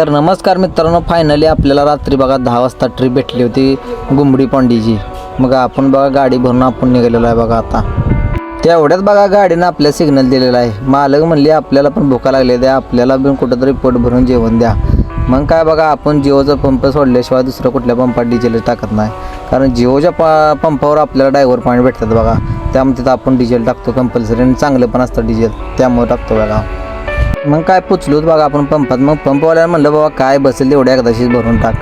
तर नमस्कार मित्रांनो, फायनली आपल्याला रात्री बघा 10 वाजता ट्रिप भेटली होती गुंबडी पांडीची। मग आपण बघा गाडी भरून आपण निघालेलो आहे बघा। आता तेवढ्यात बघा गाडीनं आपल्या सिग्नल दिलेला आहे। मालक म्हणले आपल्याला पण भूका लागली द्या, आपल्याला पण कुठंतरी पोट भरून जेवण द्या। मग काय बघा, आपण जिओचा पंप सोडल्याशिवाय दुसऱ्या कुठल्या पंपात डिझेल टाकत नाही, कारण जिओच्या पंपावर आपल्याला ड्रायव्हर पॉईंट भेटतात बघा। त्यामध्ये आपण डिझेल टाकतो कंपल्सरी, आणि चांगलं पण असतं डिझेल, त्यामुळे टाकतो बघा। मग काय पुचलोत बघा आपण पंपात। मग पंपवाल्याला म्हणलं बाबा काय बसेल तेवढ्या एकदाशीच भरून टाक।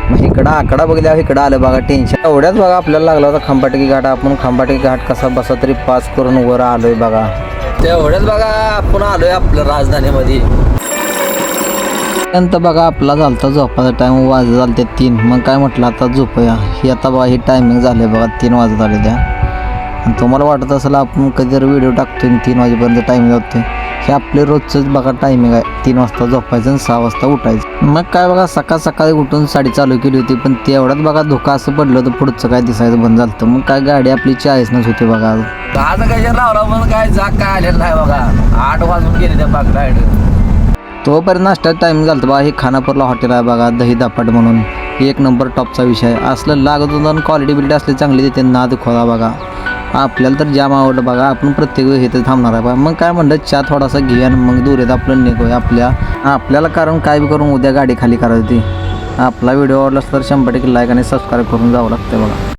मग इकडं आकडा बघल्यावर इकडं आलं बघा टेन्शन। एवढ्यात बघा आपल्याला लागला होता खंबाटकी घाट। आपण खंबाटकी घाट कसा बसा तरी पास करून वर आलोय बघा। तेवढ्याच बघा आपण आलोय आपल्या राजधानीमध्ये। नंतर बघा आपला झालता झोपाचा टाइम, वाजत झाले 3। मग काय म्हटलं आता झोपूया। ही आता बघा ही टायमिंग झाले बघा 3 वाजत आले त्या। आणि तुम्हाला वाटत असेल आपण कधीतरी व्हिडिओ टाकतोय 3 वाजेपर्यंत टायमिंग होते, हे आपले रोजचंच बघा टायमिंग आहे। 3 वाजता झोपायचं आणि 6 वाजता उठायचं। मग काय बघा सकाळी उठून साडी चालू केली होती, पण तेवढ्यात बघा धोका असं पडलं तर पुढचं काय दिसायचं बंद झालं। मग काय गाडी आपली 40नच होती बघा। आज काय लावला पण काय जाग काय आलेलं नाही बघा। 8 वाजून गेले त्या बाग राईड। तोपर्यंत नाश्त्याचा टाइम झालं बघा। हे खानापूरला हॉटेल आहे बघा, दही दापाट म्हणून, 1 नंबर टॉपचा विषय। असलं लागत होतं आणि क्वालिटी बिलिटी असली चांगली देते, नाद खोला बघा। आपल्याला तर जाम आवडलं बघा। आपण प्रत्येक वेळी इथे थांबणार आहे बघा। मग काय म्हणलं चहा थोडासा घे आणि मग दूर येत आपलं निघूया आपल्याला कारण काय बी करून उद्या गाडी खाली करायची। आपला व्हिडिओ आवडला तर 100% लाईक आणि सबस्क्राईब करून जावं लागतं बघा।